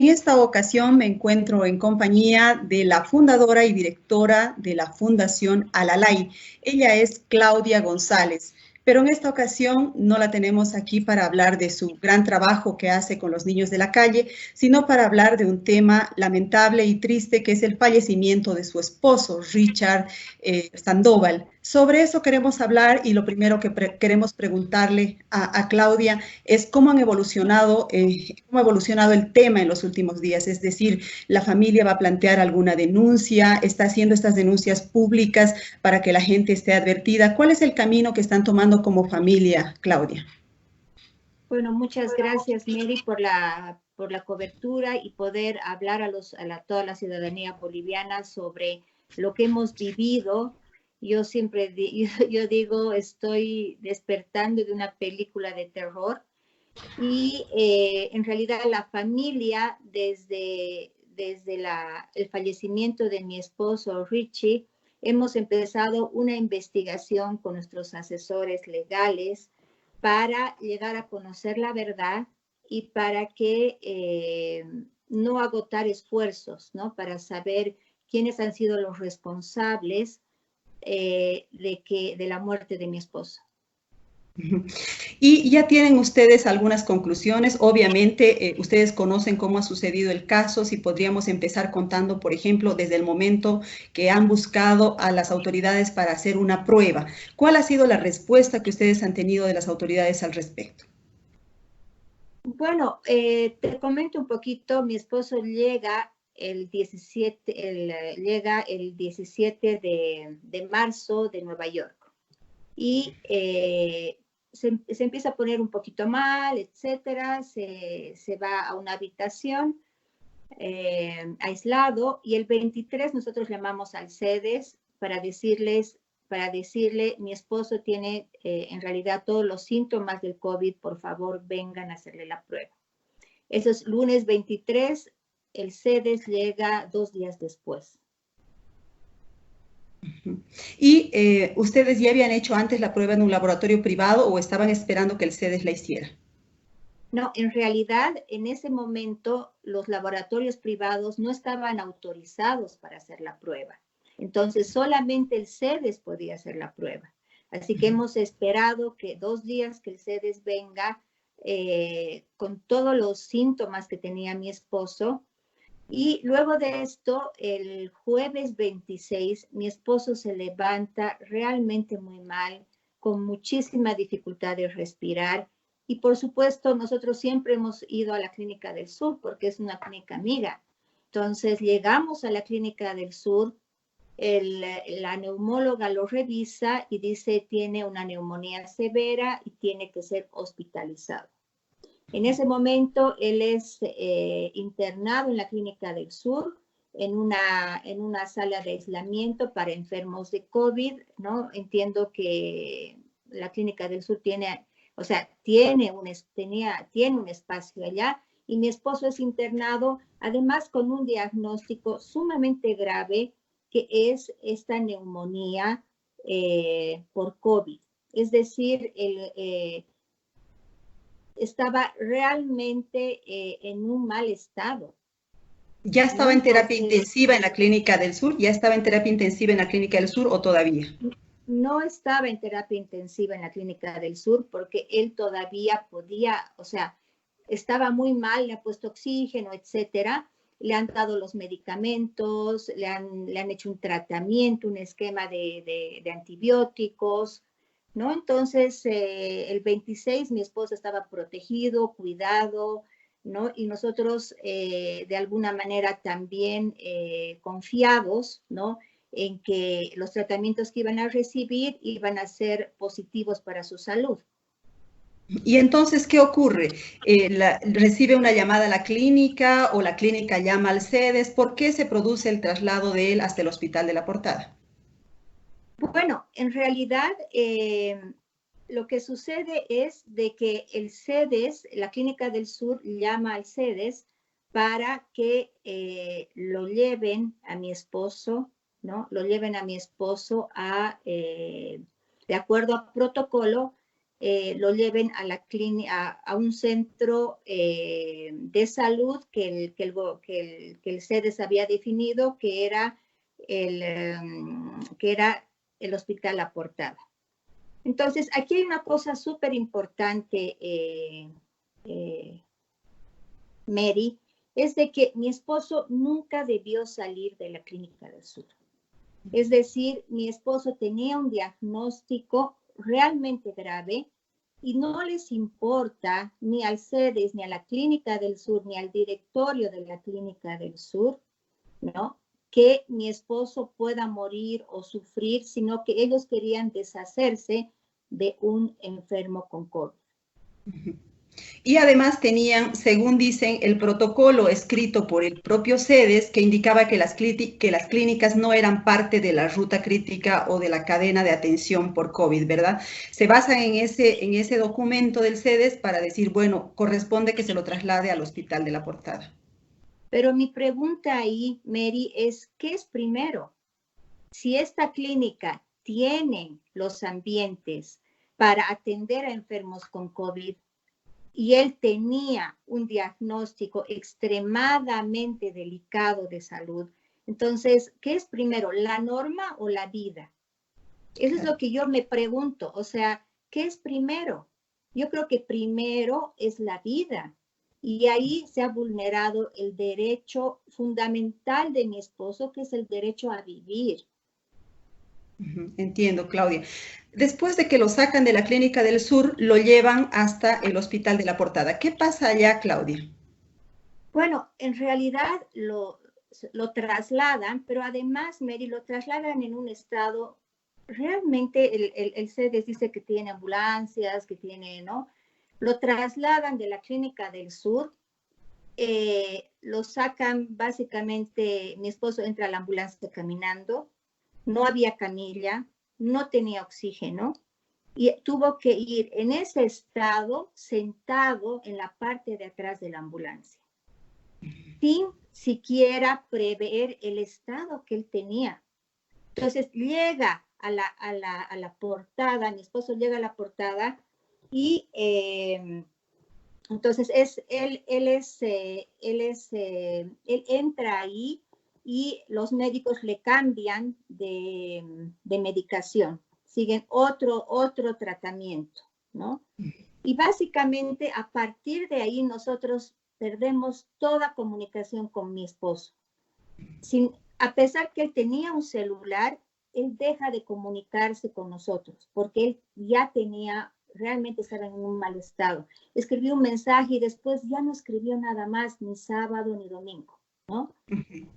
esta ocasión me encuentro en compañía de la fundadora y directora de la Fundación Alalay. Ella es Claudia González, pero en esta ocasión no la tenemos aquí para hablar de su gran trabajo que hace con los niños de la calle, sino para hablar de un tema lamentable y triste que es el fallecimiento de su esposo, Richard Sandoval. Sobre eso queremos hablar y lo primero que queremos preguntarle a Claudia es cómo ha evolucionado el tema en los últimos días. Es decir, la familia va a plantear alguna denuncia, está haciendo estas denuncias públicas para que la gente esté advertida. ¿Cuál es el camino que están tomando como familia, Claudia? Bueno, muchas gracias, Mary, por la cobertura y poder hablar a toda la ciudadanía boliviana sobre lo que hemos vivido. Yo siempre yo digo, estoy despertando de una película de terror y en realidad la familia, desde el fallecimiento de mi esposo Richie, hemos empezado una investigación con nuestros asesores legales para llegar a conocer la verdad y para que no agotar esfuerzos, ¿no? Para saber quiénes han sido los responsables de la muerte de mi esposo. Y ya tienen ustedes algunas conclusiones. Obviamente, ustedes conocen cómo ha sucedido el caso. Si podríamos empezar contando, por ejemplo, desde el momento que han buscado a las autoridades para hacer una prueba. ¿Cuál ha sido la respuesta que ustedes han tenido de las autoridades al respecto? Bueno, te comento un poquito. Mi esposo llega el 17 de marzo de Nueva York. Y se empieza a poner un poquito mal, etcétera, se va a una habitación aislado, y el 23 nosotros llamamos al CEDES para decirle, mi esposo tiene en realidad todos los síntomas del COVID, por favor vengan a hacerle la prueba. Eso es lunes 23, el CEDES llega 2 días después. ¿Y ustedes ya habían hecho antes la prueba en un laboratorio privado o estaban esperando que el CEDES la hiciera? No, en realidad, en ese momento, los laboratorios privados no estaban autorizados para hacer la prueba. Entonces, solamente el CEDES podía hacer la prueba. Así que hemos esperado que 2 días que el CEDES venga con todos los síntomas que tenía mi esposo. Y luego de esto, el jueves 26, mi esposo se levanta realmente muy mal, con muchísima dificultad de respirar. Y por supuesto, nosotros siempre hemos ido a la Clínica del Sur porque es una clínica amiga. Entonces, llegamos a la Clínica del Sur, la neumóloga lo revisa y dice tiene una neumonía severa y tiene que ser hospitalizado. En ese momento, él es internado en la Clínica del Sur, en una sala de aislamiento para enfermos de COVID, ¿no? Entiendo que la Clínica del Sur tiene un espacio allá, y mi esposo es internado, además con un diagnóstico sumamente grave, que es esta neumonía por COVID. Es decir, estaba realmente en un mal estado. ¿Ya estaba en terapia intensiva en la Clínica del Sur? ¿Ya estaba en terapia intensiva en la Clínica del Sur o todavía? No estaba en terapia intensiva en la Clínica del Sur porque él todavía podía, o sea, estaba muy mal, le ha puesto oxígeno, etcétera. Le han dado los medicamentos, le han hecho un tratamiento, un esquema de antibióticos, ¿no? Entonces, el 26 mi esposo estaba protegido, cuidado, ¿no? Y nosotros, de alguna manera, también confiados, ¿no? En que los tratamientos que iban a recibir iban a ser positivos para su salud. Y entonces, ¿qué ocurre? ¿Recibe una llamada a la clínica o la clínica llama al CEDES? ¿Por qué se produce el traslado de él hasta el Hospital de la Portada? Bueno, en realidad lo que sucede es de que el CEDES, la Clínica del Sur, llama al CEDES para que lo lleven a mi esposo, ¿no? Lo lleven a mi esposo de acuerdo a protocolo, lo lleven a la clínica, a un centro de salud que el CEDES había definido que era el Hospital La Portada. Entonces, aquí hay una cosa súper importante, Mary, es de que mi esposo nunca debió salir de la Clínica del Sur. Es decir, mi esposo tenía un diagnóstico realmente grave y no les importa ni al CEDES, ni a la Clínica del Sur, ni al directorio de la Clínica del Sur, ¿no?, que mi esposo pueda morir o sufrir, sino que ellos querían deshacerse de un enfermo con COVID. Y además tenían, según dicen, el protocolo escrito por el propio CEDES que indicaba que las clínicas no eran parte de la ruta crítica o de la cadena de atención por COVID, ¿verdad? Se basan en ese documento del CEDES para decir, bueno, corresponde que se lo traslade al Hospital de La Portada. Pero mi pregunta ahí, Mary, es, ¿qué es primero? Si esta clínica tiene los ambientes para atender a enfermos con COVID, y él tenía un diagnóstico extremadamente delicado de salud. Entonces, ¿qué es primero, la norma o la vida? Eso es lo que yo me pregunto. O sea, ¿qué es primero? Yo creo que primero es la vida. Y ahí se ha vulnerado el derecho fundamental de mi esposo, que es el derecho a vivir. Entiendo, Claudia. Después de que lo sacan de la Clínica del Sur, lo llevan hasta el Hospital de La Portada. ¿Qué pasa allá, Claudia? Bueno, en realidad lo trasladan, pero además, Mary, lo trasladan en un estado, realmente el CEDES dice que tiene ambulancias, que tiene, ¿no? Lo trasladan de la Clínica del Sur, lo sacan básicamente, mi esposo entra a la ambulancia caminando, no había camilla, no tenía oxígeno y tuvo que ir en ese estado sentado en la parte de atrás de la ambulancia, sin siquiera prever el estado que él tenía. Entonces llega a la portada, mi esposo llega a la portada y entonces él entra ahí y los médicos le cambian de medicación, siguen otro tratamiento, ¿no? Y básicamente a partir de ahí nosotros perdemos toda comunicación con mi esposo. A pesar que él tenía un celular, él deja de comunicarse con nosotros porque él ya tenía, realmente estaba en un mal estado. Escribió un mensaje y después ya no escribió nada más, ni sábado ni domingo, ¿no?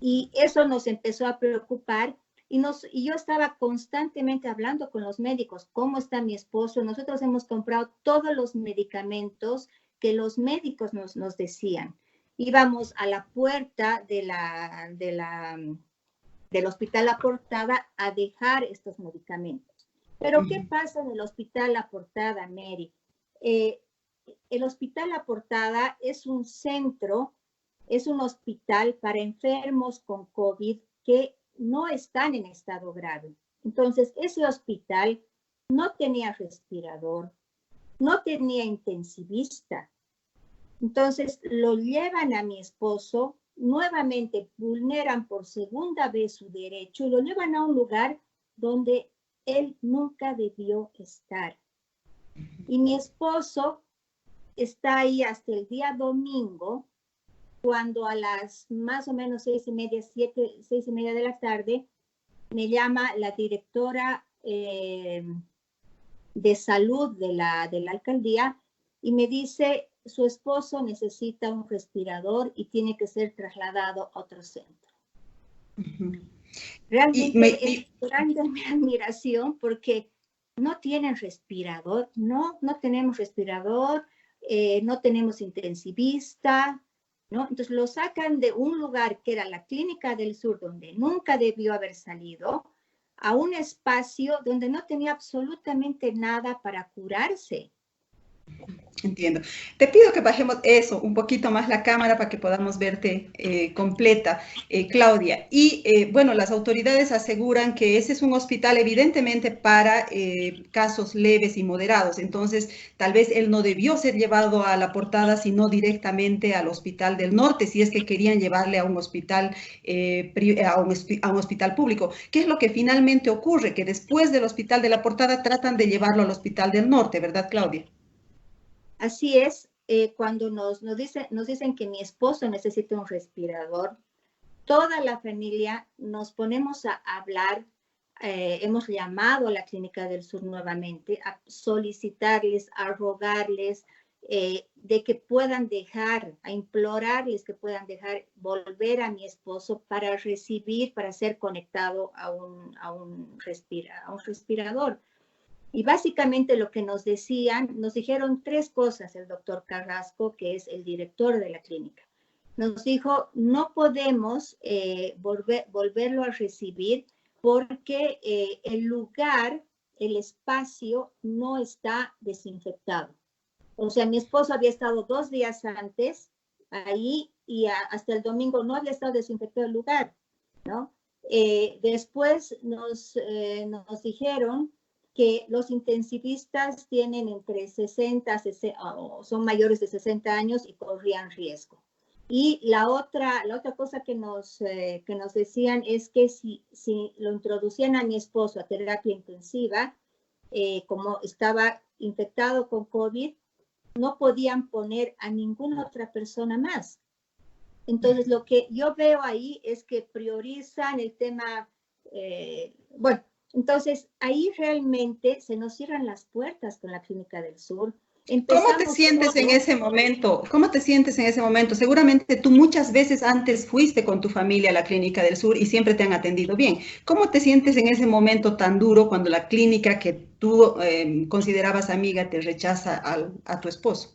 Y eso nos empezó a preocupar y yo estaba constantemente hablando con los médicos, ¿cómo está mi esposo? Nosotros hemos comprado todos los medicamentos que los médicos nos decían. Íbamos a la puerta del Hospital La Portada a dejar estos medicamentos. Pero ¿qué pasa en el Hospital La Portada, Mary? El Hospital La Portada es un centro, es un hospital para enfermos con COVID que no están en estado grave. Entonces, ese hospital no tenía respirador, no tenía intensivista. Entonces, lo llevan a mi esposo, nuevamente vulneran por segunda vez su derecho y lo llevan a un lugar donde él nunca debió estar. Y mi esposo está ahí hasta el día domingo, cuando a las más o menos 6:30 de la tarde, me llama la directora de salud de la alcaldía y me dice, su esposo necesita un respirador y tiene que ser trasladado a otro centro. Realmente es grande mi admiración porque no tienen respirador, no tenemos respirador, no tenemos intensivista, ¿no? Entonces lo sacan de un lugar que era la Clínica del Sur, donde nunca debió haber salido, a un espacio donde no tenía absolutamente nada para curarse. Entiendo. Te pido que bajemos eso, un poquito más la cámara para que podamos verte completa, Claudia. Y bueno, las autoridades aseguran que ese es un hospital evidentemente para casos leves y moderados. Entonces, tal vez él no debió ser llevado a la Portada, sino directamente al Hospital del Norte, si es que querían llevarle a un hospital, a un hospital público. ¿Qué es lo que finalmente ocurre? Que después del Hospital de la Portada tratan de llevarlo al Hospital del Norte, ¿verdad, Claudia? Así es, cuando nos dicen que mi esposo necesita un respirador, toda la familia nos ponemos a hablar. Hemos llamado a la Clínica del Sur nuevamente a solicitarles, a rogarles de que puedan dejar, a implorarles que puedan dejar volver a mi esposo para recibir, para ser conectado a un respirador. Y básicamente lo que nos dijeron tres cosas el doctor Carrasco, que es el director de la clínica. Nos dijo, no podemos volverlo a recibir porque el lugar, el espacio no está desinfectado. O sea, mi esposo había estado 2 días antes ahí y hasta el domingo no había estado desinfectado el lugar, ¿no? Después nos dijeron que los intensivistas tienen entre 60, o son mayores de 60 años y corrían riesgo. Y la otra cosa que nos decían es que si lo introducían a mi esposo a terapia intensiva, como estaba infectado con COVID, no podían poner a ninguna otra persona más. Entonces, lo que yo veo ahí es que priorizan el tema, bueno, entonces ahí realmente se nos cierran las puertas con la Clínica del Sur. ¿Cómo te Empezamos sientes en todo. ese momento? ¿Cómo te sientes en ese momento? Seguramente tú muchas veces antes fuiste con tu familia a la Clínica del Sur y siempre te han atendido bien. ¿Cómo te sientes en ese momento tan duro cuando la clínica que tú considerabas amiga te rechaza a tu esposo?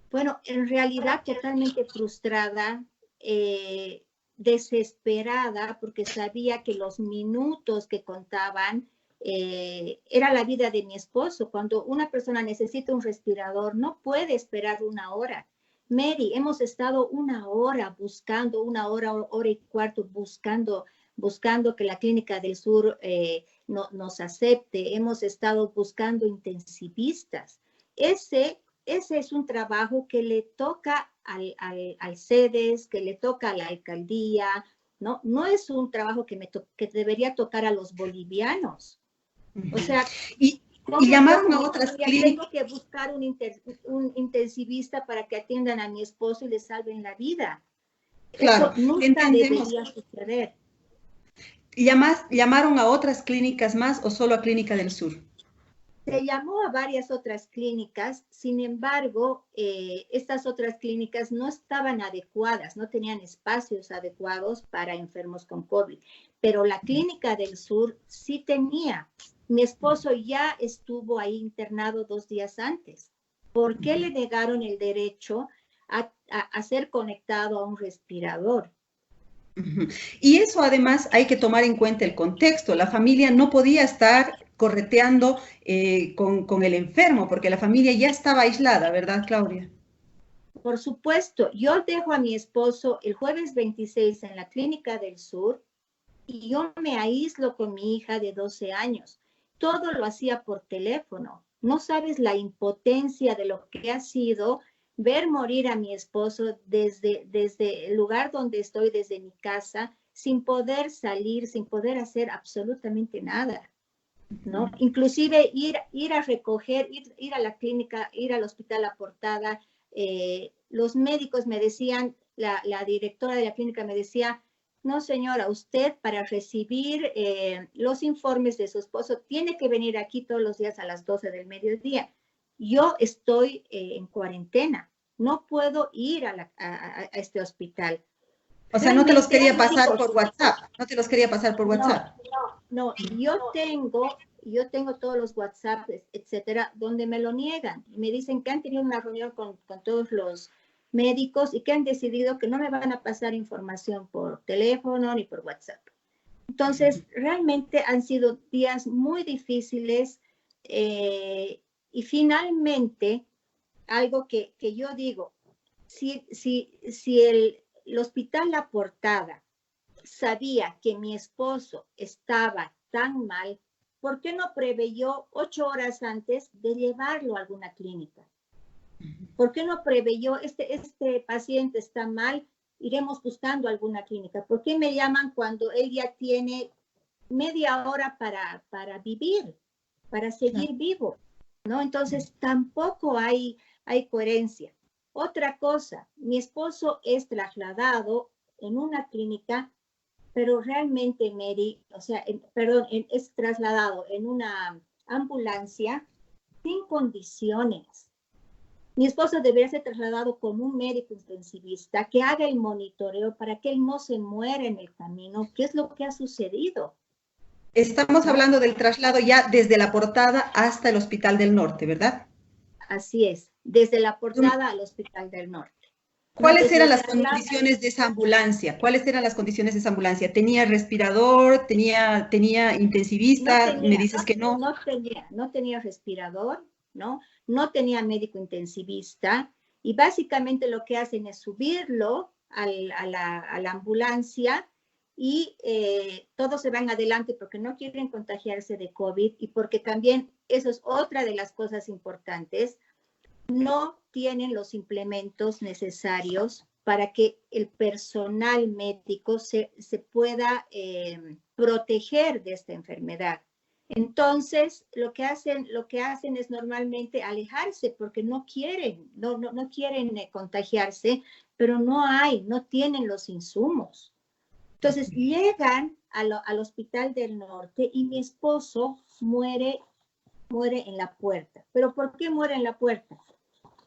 Bueno, en realidad totalmente frustrada, desesperada, porque sabía que los minutos que contaban era la vida de mi esposo. Cuando una persona necesita un respirador, no puede esperar 1 hora. Mary, hemos estado 1 hora buscando, 1 hora, 1 hora y cuarto buscando que la Clínica del Sur nos acepte. Hemos estado buscando intensivistas. Ese es un trabajo que le toca al CEDES, que le toca a la alcaldía, ¿no? No es un trabajo que debería tocar a los bolivianos. O sea, Y, y ¿cómo yo llamaron a como otras familia clínicas. tengo que buscar un intensivista para que atiendan a mi esposo y le salven la vida? Claro, Eso nunca entendemos. debería suceder. ¿Llamaron a otras clínicas más o solo a Clínica del Sur? Se llamó a varias otras clínicas, sin embargo, estas otras clínicas no estaban adecuadas, no tenían espacios adecuados para enfermos con COVID, pero la Clínica del Sur sí tenía. Mi esposo ya estuvo ahí internado 2 días antes. ¿Por qué le negaron el derecho a ser conectado a un respirador? Y eso además hay que tomar en cuenta el contexto. La familia no podía estar correteando con el enfermo porque la familia ya estaba aislada, ¿verdad, Claudia? Por supuesto, yo dejo a mi esposo el jueves 26 en la Clínica del Sur y yo me aíslo con mi hija de 12 años. Todo lo hacía por teléfono. No sabes la impotencia de lo que ha sido ver morir a mi esposo desde el lugar donde estoy, desde mi casa, sin poder salir, sin poder hacer absolutamente nada, ¿no? Inclusive ir a recoger, ir a la clínica, ir al hospital a Portada. Los médicos me decían, la directora de la clínica me decía, no señora, usted para recibir los informes de su esposo tiene que venir aquí todos los días a las 12 del mediodía. Yo estoy en cuarentena, no puedo ir a este hospital. O sea, no te los Realmente, quería pasar chicos, por WhatsApp, no te los quería pasar por no, WhatsApp. no, yo tengo todos los WhatsApp, etcétera, donde me lo niegan. Me dicen que han tenido una reunión con todos los médicos y que han decidido que no me van a pasar información por teléfono ni por WhatsApp. Entonces, realmente han sido días muy difíciles. Y finalmente, algo que yo digo, si el Hospital La Portada sabía que mi esposo estaba tan mal, ¿por qué no preveyó 8 horas antes de llevarlo a alguna clínica? ¿Por qué no preveyó, este paciente está mal, iremos buscando alguna clínica? ¿Por qué me llaman cuando él ya tiene media hora para vivir, para seguir vivo? ¿No? Entonces tampoco hay coherencia. Otra cosa, mi esposo es trasladado en una clínica, pero realmente, Mary, o sea, es trasladado en una ambulancia sin condiciones. Mi esposo debería ser trasladado con un médico intensivista que haga el monitoreo para que él no se muera en el camino. ¿Qué es lo que ha sucedido? Estamos hablando del traslado ya desde La Portada hasta el Hospital del Norte, ¿verdad? Así es, desde La Portada al Hospital del Norte. ¿No? ¿Cuáles Entonces eran lo las trasladan. condiciones de esa ambulancia? ¿Cuáles eran las condiciones de esa ambulancia? ¿Tenía respirador? ¿Tenía intensivista? Me dices que no. No tenía respirador, ¿no? No tenía médico intensivista, y básicamente lo que hacen es subirlo a la ambulancia, y todos se van adelante porque no quieren contagiarse de COVID, y porque también, eso es otra de las cosas importantes, no tienen los implementos necesarios para que el personal médico se pueda proteger de esta enfermedad. Entonces, lo que hacen es normalmente alejarse porque no quieren contagiarse, pero no tienen los insumos. Entonces, llegan al Hospital del Norte y mi esposo muere en la puerta. ¿Pero por qué muere en la puerta?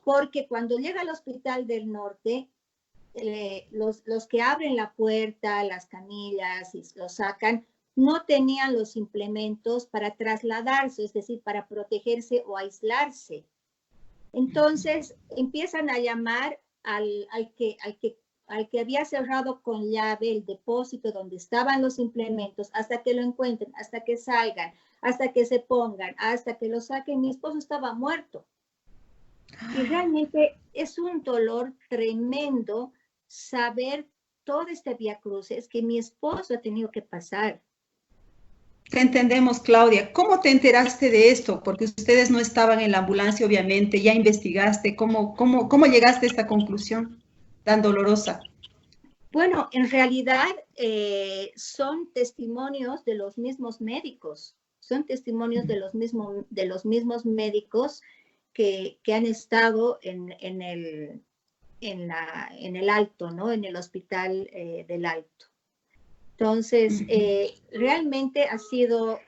Porque cuando llega al Hospital del Norte, los que abren la puerta, las camillas, y lo sacan, no tenían los implementos para trasladarse, es decir, para protegerse o aislarse. Entonces empiezan a llamar al que había cerrado con llave el depósito donde estaban los implementos, hasta que lo encuentren, hasta que salgan, hasta que se pongan, hasta que lo saquen. Mi esposo estaba muerto. Y realmente es un dolor tremendo saber todo este viacrucis que mi esposo ha tenido que pasar. Te entendemos, Claudia. ¿Cómo te enteraste de esto? Porque ustedes no estaban en la ambulancia, obviamente. ¿Ya investigaste? ¿Cómo llegaste a esta conclusión tan dolorosa? Bueno, en realidad son testimonios de los mismos médicos. Son testimonios de los mismos médicos que han estado en el Alto, ¿no? En el Hospital del Alto. Entonces, realmente ha sido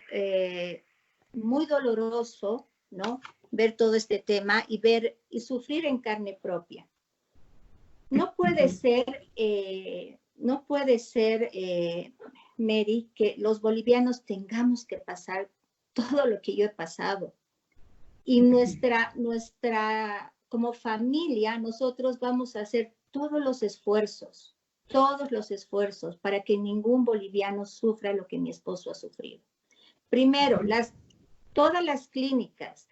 muy doloroso, ¿no? Ver todo este tema y sufrir en carne propia. No puede ser, Mary, que los bolivianos tengamos que pasar todo lo que yo he pasado. Y como familia, nosotros vamos a hacer todos los esfuerzos para que ningún boliviano sufra lo que mi esposo ha sufrido. Primero, todas las clínicas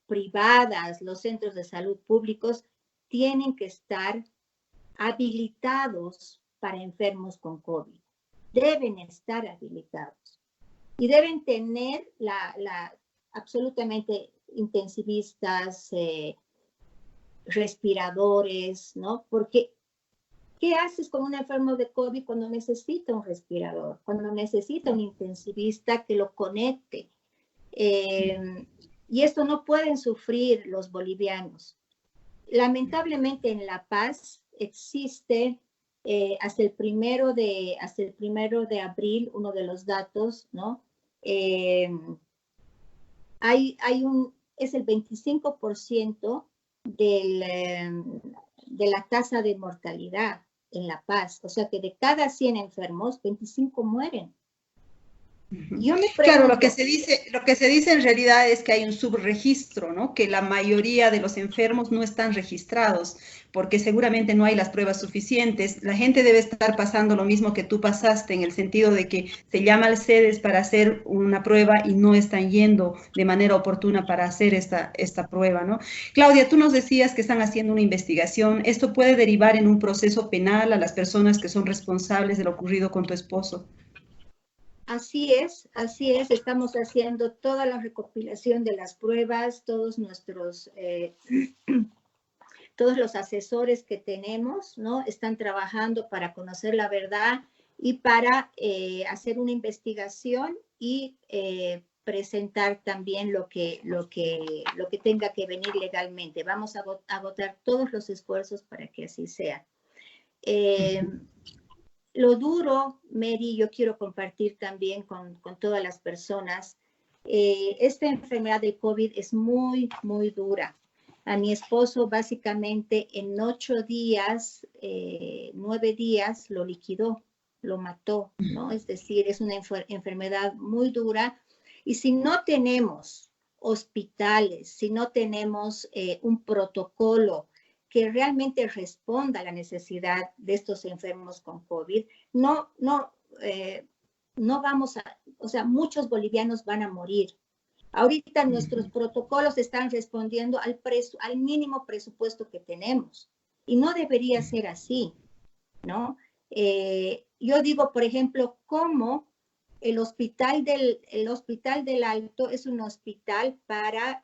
privadas, los centros de salud públicos, tienen que estar habilitados para enfermos con COVID. Deben estar habilitados. Y deben tener absolutamente intensivistas, respiradores, ¿no? Porque, ¿qué haces con un enfermo de COVID cuando necesita un respirador? Cuando necesita un intensivista que lo conecte. Y esto no pueden sufrir los bolivianos. Lamentablemente en La Paz existe hasta el primero de abril, uno de los datos, ¿no? Es el 25% de la tasa de mortalidad en La Paz. O sea que de cada 100 enfermos, 25 mueren. Ujú. Yo me Claro, pregunto, lo que se dice en realidad es que hay un subregistro, ¿no? Que la mayoría de los enfermos no están registrados, porque seguramente no hay las pruebas suficientes. La gente debe estar pasando lo mismo que tú pasaste, en el sentido de que se llama al CEDES para hacer una prueba y no están yendo de manera oportuna para hacer esta prueba, ¿no? Claudia, tú nos decías que están haciendo una investigación. ¿Esto puede derivar en un proceso penal a las personas que son responsables de lo ocurrido con tu esposo? así es, estamos haciendo toda la recopilación de las pruebas, todos los asesores que tenemos, ¿no? Están trabajando para conocer la verdad y para hacer una investigación y presentar también lo que tenga que venir legalmente. Vamos a agotar todos los esfuerzos para que así sea. Lo duro, Mary, yo quiero compartir también con todas las personas, esta enfermedad del COVID es muy, muy dura. A mi esposo básicamente en 8 días, 9 días lo liquidó, lo mató, ¿no? Es decir, es una enfermedad muy dura. Y si no tenemos hospitales, si no tenemos un protocolo que realmente responda a la necesidad de estos enfermos con COVID, no vamos a, o sea, muchos bolivianos van a morir. Ahorita nuestros protocolos están respondiendo al mínimo presupuesto que tenemos y no debería ser así, ¿no? Yo digo, por ejemplo, cómo el hospital del Alto es un hospital para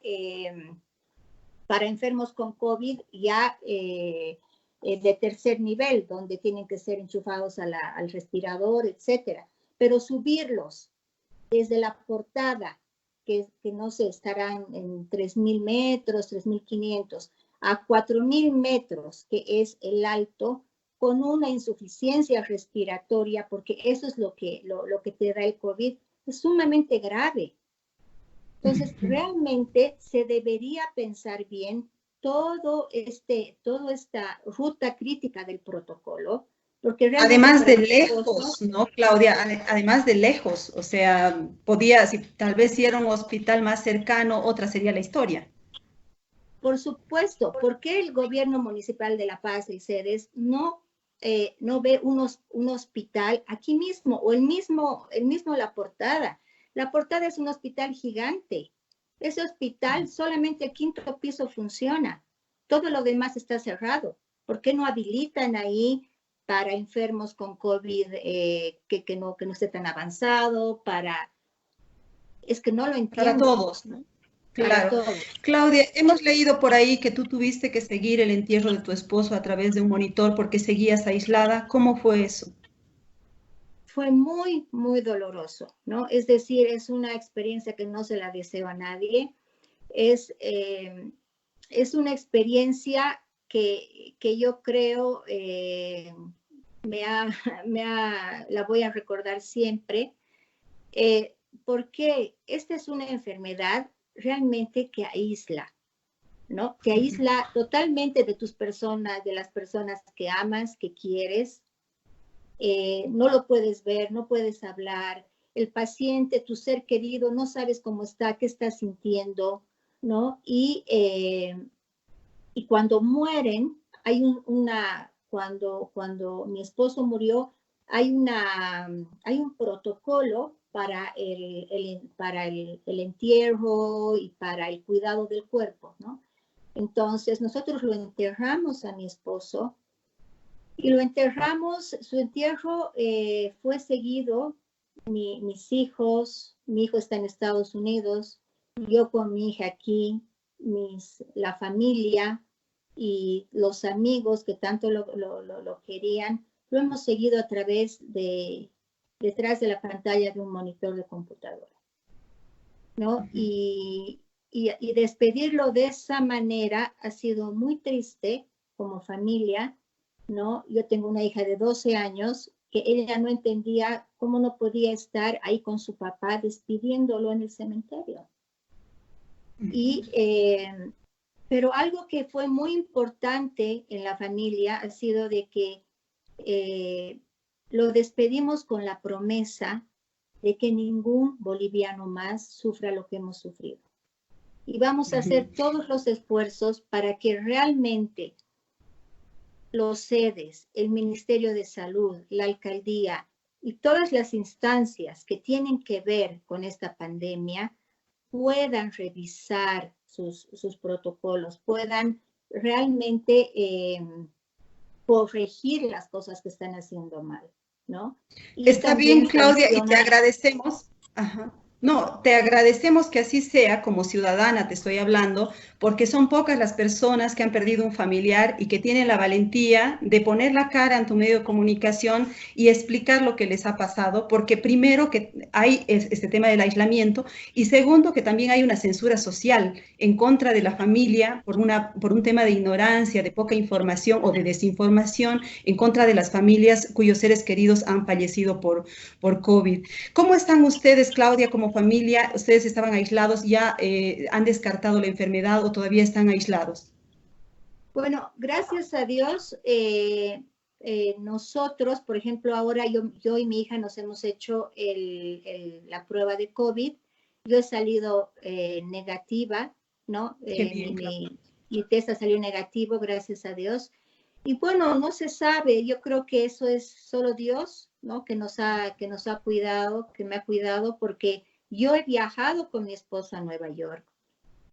enfermos con COVID ya de tercer nivel, donde tienen que ser enchufados al respirador, etcétera. Pero subirlos desde la portada, que no sé, estarán en 3.000 metros, 3.500, a 4.000 metros, que es el alto, con una insuficiencia respiratoria, porque eso es lo que te da el COVID, es sumamente grave. Entonces, realmente se debería pensar bien toda esta ruta crítica del protocolo, porque realmente Además para de mi esposo, lejos, ¿no, Claudia? Además de lejos, o sea, podía, si tal vez si era un hospital más cercano, otra sería la historia. por supuesto, ¿por qué el gobierno municipal de La Paz y sedes no ve un hospital aquí mismo o el mismo La Portada? La Portada es un hospital gigante. Ese hospital solamente el 5.º piso funciona. Todo lo demás está cerrado. ¿Por qué no habilitan ahí para enfermos con COVID que no esté tan avanzado? Es que no lo Para entiendo, todos, ¿no? para Claro. todos. Claudia, hemos leído por ahí que tú tuviste que seguir el entierro de tu esposo a través de un monitor porque seguías aislada. ¿Cómo fue eso? Fue muy, muy doloroso, ¿no? Es decir, es una experiencia que no se la deseo a nadie. Es, eh, es una experiencia que yo creo me ha, la voy a recordar siempre, porque esta es una enfermedad realmente que aísla, ¿no? Te aísla totalmente de tus personas, de las personas que amas, que quieres, no lo puedes ver, no puedes hablar, el paciente, tu ser querido, no sabes cómo está, qué está sintiendo, ¿no? Y cuando mueren, cuando mi esposo murió, hay un protocolo para el entierro y para el cuidado del cuerpo, ¿no? Entonces, nosotros lo enterramos a mi esposo y lo enterramos, su entierro fue seguido, mis hijos, mi hijo está en Estados Unidos, yo con mi hija aquí, la familia y los amigos que tanto lo querían, lo hemos seguido detrás de la pantalla de un monitor de computadora, ¿no? Y despedirlo de esa manera ha sido muy triste como familia, ¿no? Yo tengo una hija de 12 años que ella no entendía cómo no podía estar ahí con su papá despidiéndolo en el cementerio. Pero algo que fue muy importante en la familia ha sido de que lo despedimos con la promesa de que ningún boliviano más sufra lo que hemos sufrido. Y vamos a hacer todos los esfuerzos para que realmente los sedes, el Ministerio de Salud, la alcaldía y todas las instancias que tienen que ver con esta pandemia puedan revisar sus protocolos, puedan realmente corregir las cosas que están haciendo mal, ¿no? Y está bien, Claudia, y te sancionar. agradecemos. Ajá. No, te agradecemos que así sea, como ciudadana te estoy hablando, porque son pocas las personas que han perdido un familiar y que tienen la valentía de poner la cara ante un medio de comunicación y explicar lo que les ha pasado, porque primero que hay este tema del aislamiento y segundo que también hay una censura social en contra de la familia por un tema de ignorancia, de poca información o de desinformación en contra de las familias cuyos seres queridos han fallecido por COVID. ¿Cómo están ustedes, Claudia, como familia? ¿Ustedes estaban aislados? ¿Ya han descartado la enfermedad o todavía están aislados? Bueno, gracias a Dios, nosotros, por ejemplo, ahora yo y mi hija nos hemos hecho la prueba de COVID. Yo he salido negativa, ¿no? Qué bien, Claudia. Mi test ha salido negativo, gracias a Dios. Y bueno, no se sabe, yo creo que eso es solo Dios, ¿no? Que nos ha cuidado, que me ha cuidado, porque yo he viajado con mi esposo a Nueva York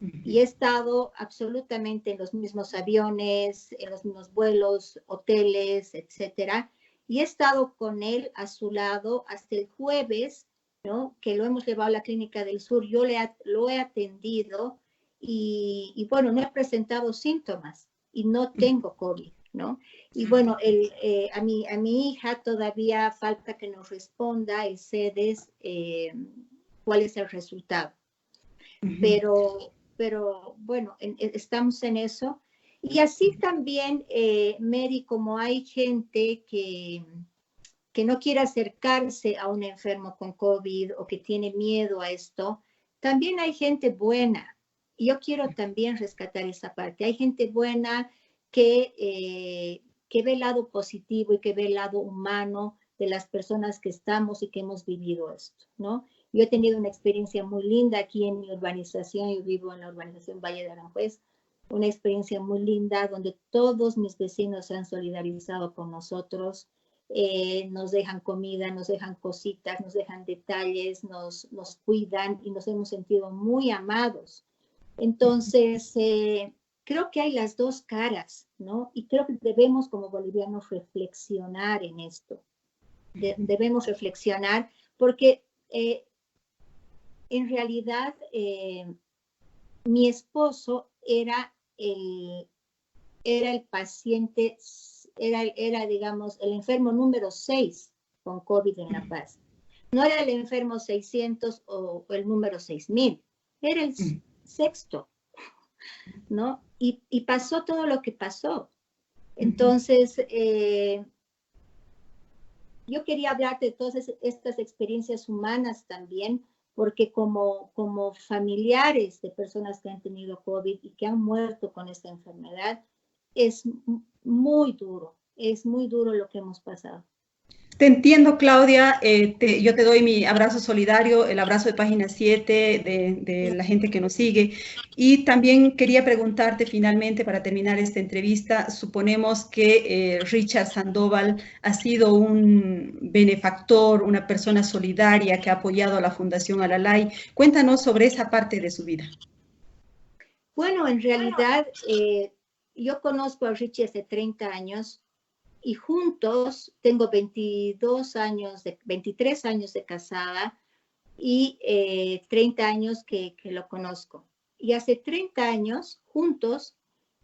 y he estado absolutamente en los mismos aviones, en los mismos vuelos, hoteles, etcétera. Y he estado con él a su lado hasta el jueves, ¿no? Que lo hemos llevado a la Clínica del Sur. Yo lo he atendido y bueno, no he presentado síntomas y no tengo COVID, ¿no? Y bueno, a mi hija todavía falta que nos responda el CEDES cuál es el resultado. Pero bueno, estamos en eso. Y así también, Mary, como hay gente que no quiere acercarse a un enfermo con COVID o que tiene miedo a esto, también hay gente buena. Y yo quiero también rescatar esa parte. Hay gente buena que ve el lado positivo y que ve el lado humano de las personas que estamos y que hemos vivido esto, ¿no? Yo he tenido una experiencia muy linda aquí en mi urbanización. Yo vivo en la urbanización Valle de Aranjuez. Una experiencia muy linda donde todos mis vecinos se han solidarizado con nosotros. Nos dejan comida, nos dejan cositas, nos dejan detalles, nos cuidan y nos hemos sentido muy amados. Entonces, creo que hay las dos caras, ¿no? Y creo que debemos como bolivianos reflexionar en esto. Debemos reflexionar porque en realidad mi esposo era el paciente, era, digamos, el enfermo número 6 con COVID en La Paz. No era el enfermo 600 o el número 6000, era el sexto, ¿no? Y pasó todo lo que pasó. Entonces, yo quería hablarte de todas estas experiencias humanas también, porque como familiares de personas que han tenido COVID y que han muerto con esta enfermedad, es muy duro lo que hemos pasado. Te entiendo, Claudia. Yo te doy mi abrazo solidario, el abrazo de Página 7, de la gente que nos sigue. Y también quería preguntarte finalmente, para terminar esta entrevista, suponemos que Richard Sandoval ha sido un benefactor, una persona solidaria que ha apoyado a la Fundación Alalay. Cuéntanos sobre esa parte de su vida. Bueno, en realidad, yo conozco a Richie hace 30 años. Y juntos tengo 23 años de casada y 30 años que lo conozco. Y hace 30 años, juntos,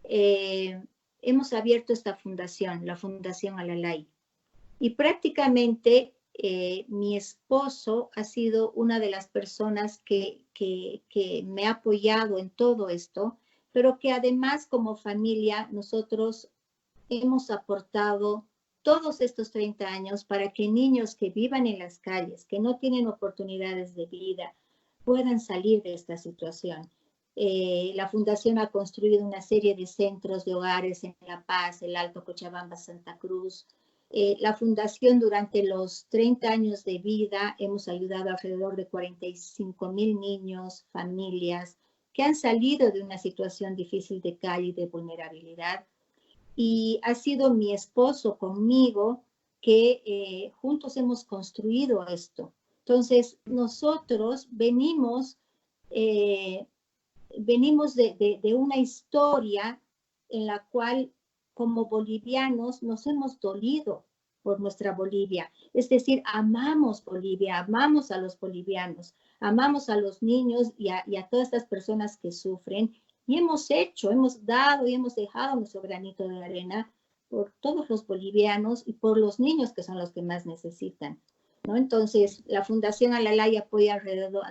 hemos abierto esta fundación, la Fundación Alalay. Y prácticamente mi esposo ha sido una de las personas que me ha apoyado en todo esto, pero que además como familia nosotros hemos aportado todos estos 30 años para que niños que vivan en las calles, que no tienen oportunidades de vida, puedan salir de esta situación. La Fundación ha construido una serie de centros de hogares en La Paz, el Alto Cochabamba, Santa Cruz, La fundación durante los 30 años de vida hemos ayudado a alrededor de 45,000 niños, familias que han salido de una situación difícil de calle y de vulnerabilidad. Y ha sido mi esposo conmigo que juntos hemos construido esto. Entonces, nosotros venimos de una historia en la cual como bolivianos nos hemos dolido por nuestra Bolivia. Es decir, amamos Bolivia, amamos a los bolivianos, amamos a los niños y a todas estas personas que sufren. Y hemos dado y hemos dejado nuestro granito de arena por todos los bolivianos y por los niños que son los que más necesitan, ¿no? Entonces, la Fundación Alalay apoya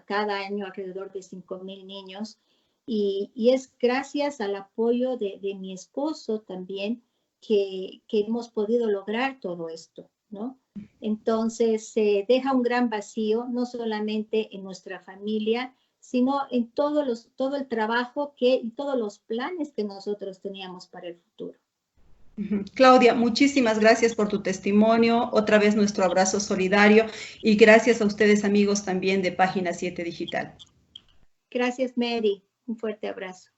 cada año alrededor de 5,000 niños y es gracias al apoyo de mi esposo también que hemos podido lograr todo esto, ¿no? Entonces, se deja un gran vacío, no solamente en nuestra familia, sino en todo el trabajo y todos los planes que nosotros teníamos para el futuro. Claudia, muchísimas gracias por tu testimonio. Otra vez nuestro abrazo solidario y gracias a ustedes amigos también de Página 7 Digital. Gracias, Mary. Un fuerte abrazo.